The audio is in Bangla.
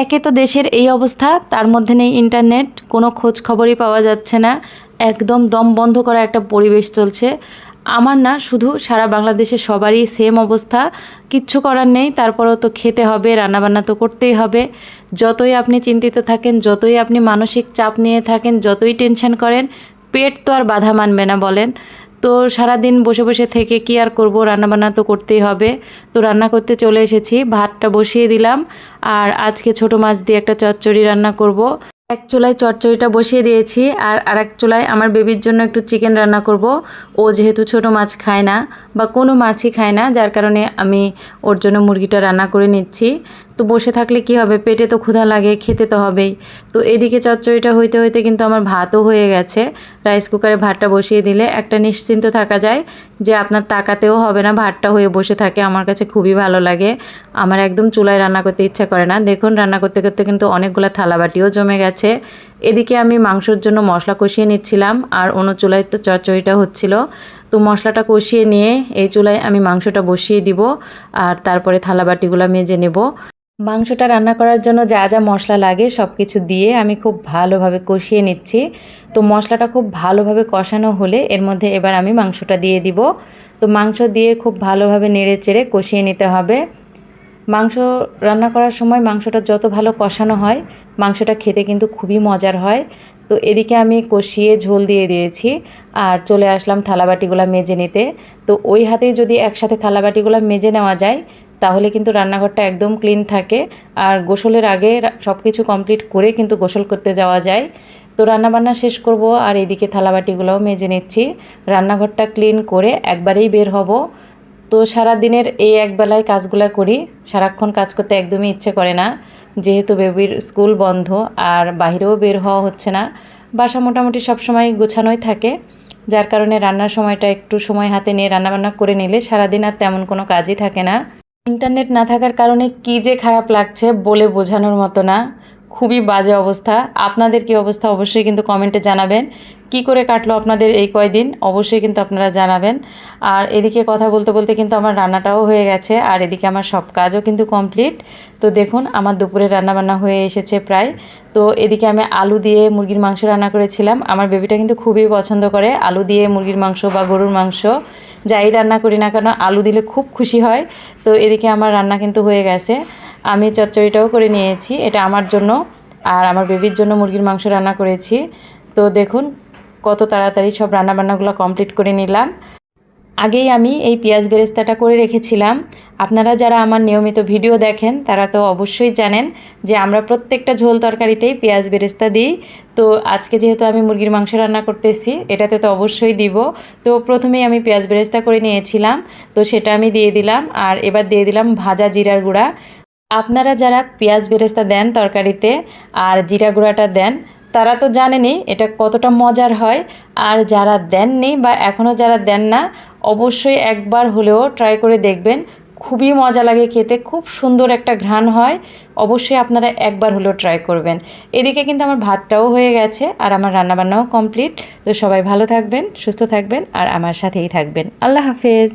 একে তো দেশের এই অবস্থা, তার মধ্যে নেই ইন্টারনেট, কোনো খোঁজ খবরই পাওয়া যাচ্ছে না। একদম দম বন্ধ করা একটা পরিবেশ চলছে। আমার না, শুধু সারা বাংলাদেশে সবারই সেম অবস্থা। কিচ্ছু করার নেই, তারপরেও তো খেতে হবে, রান্নাবান্না তো করতেই হবে। যতই আপনি চিন্তিত থাকেন, যতই আপনি মানসিক চাপ নিয়ে থাকেন, যতই টেনশন করেন, পেট তো আর বাধা মানবে না বলেন। তো সারাদিন বসে বসে থেকে কি আর করব, রান্নাবান্না তো করতেই হবে। তো রান্না করতে চলে এসেছি, ভাতটা বসিয়ে দিলাম। আর আজকে ছোট মাছ দিয়ে একটা চচ্চড়ি রান্না করব। এক চুলায় চচ্চড়িটা বসিয়ে দিয়েছি, আর আরেক চুলায় আমার বেবির জন্য একটু চিকেন রান্না করব। ও যেহেতু ছোট মাছ খায় না, বা কোনো মাছই খায় না, যার কারণে আমি ওর জন্য মুরগিটা রান্না করে নিচ্ছি। তো বসে থাকলে কি হবে, পেটে তো ক্ষুধা লাগে, খেতে তো হবেই। তো এদিকে চচ্চড়িটা হইতে হইতে কিন্তু আমার ভাতও হয়ে গেছে। রাইস কুকারে ভাতটা বসিয়ে দিলে একটা নিশ্চিন্ত থাকা যায় যে আপনার তাকাতেও হবে না, ভাতটা হয়ে বসে থাকে। আমার কাছে খুবই ভালো লাগে। আমার একদম চুলায় রান্না করতে ইচ্ছা করে না। দেখুন, রান্না করতে করতে কিন্তু অনেকগুলো থালাবাটিও জমে গেছে। এদিকে আমি মাংসর জন্য মশলা কষিয়ে নিচ্ছিলাম, আর অন্য চুলায় তো চচ্চড়িটা হচ্ছিল। তো মশলাটা কষিয়ে নিয়ে এই চুলায় আমি মাংসটা বসিয়ে দিব, আর তারপরে থালাবাটিগুলো মেজে নেব। মাংসটা রান্না করার জন্য যা যা মশলা লাগে সব কিছু দিয়ে আমি খুব ভালোভাবে কষিয়ে নিচ্ছি। তো মশলাটা খুব ভালোভাবে কষানো হলে এর মধ্যে এবার আমি মাংসটা দিয়ে দিব। তো মাংস দিয়ে খুব ভালোভাবে নেড়ে চেড়ে কষিয়ে নিতে হবে। মাংস রান্না করার সময় মাংসটা যত ভালো কষানো হয়, মাংসটা খেতে কিন্তু খুবই মজার হয়। তো এদিকে আমি কষিয়ে ঝোল দিয়ে দিয়েছি, আর চলে আসলাম থালাবাটিগুলো মেজে নিতে। তো ওই হাতেই যদি একসাথে থালাবাটিগুলো মেজে নেওয়া যায়, তাহলে কিন্তু রান্নাঘরটা একদম ক্লিন থাকে। আর গোসলের আগে সব কিছু কমপ্লিট করে কিন্তু গোসল করতে যাওয়া যায়। তো রান্নাবান্না শেষ করব, আর এদিকে থালাবাটিগুলোও মেজে নিচ্ছি। রান্নাঘরটা ক্লিন করে একবারেই বের হব। তো সারা দিনের এই একবেলায় কাজগুলো করি, সারাক্ষণ কাজ করতে একদমই ইচ্ছে করে না, যেহেতু বেবির স্কুল বন্ধ আর বাইরেও বের হওয়া হচ্ছে না। বাসা মোটামুটি সব সময় গোছানোই থাকে, যার কারণে রান্নার সময়টা একটু সময় হাতে নিয়ে রান্নাবান্না করে নিলে সারাদিন আর তেমন কোনো কাজই থাকে না। ইন্টারনেট না থাকার কারণে কী যে খারাপ লাগছে বলে বোঝানোর মতো না, খুবই বাজে অবস্থা। আপনাদের কী অবস্থা অবশ্যই কিন্তু কমেন্টে জানাবেন। কি করে কাটলো আপনাদের এই কয়দিন অবশ্যই কিন্তু আপনারা জানাবেন। আর এদিকে কথা বলতে বলতে কিন্তু আমার রান্নাটাও হয়ে গেছে, আর এদিকে আমার সব কাজও কিন্তু কমপ্লিট। তো দেখুন, আমার দুপুরে রান্নাবান্না হয়ে এসেছে প্রায়। তো এদিকে আমি আলু দিয়ে মুরগির মাংস রান্না করেছিলাম। আমার বেবিটা কিন্তু খুবই পছন্দ করে আলু দিয়ে মুরগির মাংস বা গরুর মাংস, যাই রান্না করি না কেন আলু দিলে খুব খুশি হয়। তো এদিকে আমার রান্না কিন্তু হয়ে গেছে। আমি চচ্চড়িটাও করে নিয়েছি, এটা আমার জন্য, আর আমার বেবির জন্য মুরগির মাংস রান্না করেছি। তো দেখুন, কত তাড়াতাড়ি সব রান্নাবান্নাগুলো কমপ্লিট করে নিলাম। আগেই আমি এই পেঁয়াজ বেরেস্তাটা করে রেখেছিলাম। আপনারা যারা আমার নিয়মিত ভিডিও দেখেন তারা তো অবশ্যই জানেন যে আমরা প্রত্যেকটা ঝোল তরকারিতেই পেঁয়াজ বেরেস্তা দিই। তো আজকে যেহেতু আমি মুরগির মাংস রান্না করতেছি, এটাতে তো অবশ্যই দিব। তো প্রথমেই আমি পেঁয়াজ বেরেস্তা করে নিয়েছিলাম, তো সেটা আমি দিয়ে দিলাম। আর এবার দিয়ে দিলাম ভাজা জিরার গুঁড়া। আপনারা যারা পেঁয়াজ বেরেস্তা দেন তরকারিতে আর জিরা গুঁড়াটা দেন, তারা তো জানেনই এটা কতটা মজার হয়। আর যারা দেননি বা এখনও যারা দেন না, অবশ্যই একবার হলেও ট্রাই করে দেখবেন। খুবই মজা লাগে খেতে, খুব সুন্দর একটা ঘ্রাণ হয়। অবশ্যই আপনারা একবার হলেও ট্রাই করবেন। এদিকে কিন্তু আমার ভাতটাও হয়ে গেছে, আর আমার রান্নাবান্নাও কমপ্লিট। তো সবাই ভালো থাকবেন, সুস্থ থাকবেন, আর আমার সাথেই থাকবেন। আল্লাহ হাফেজ।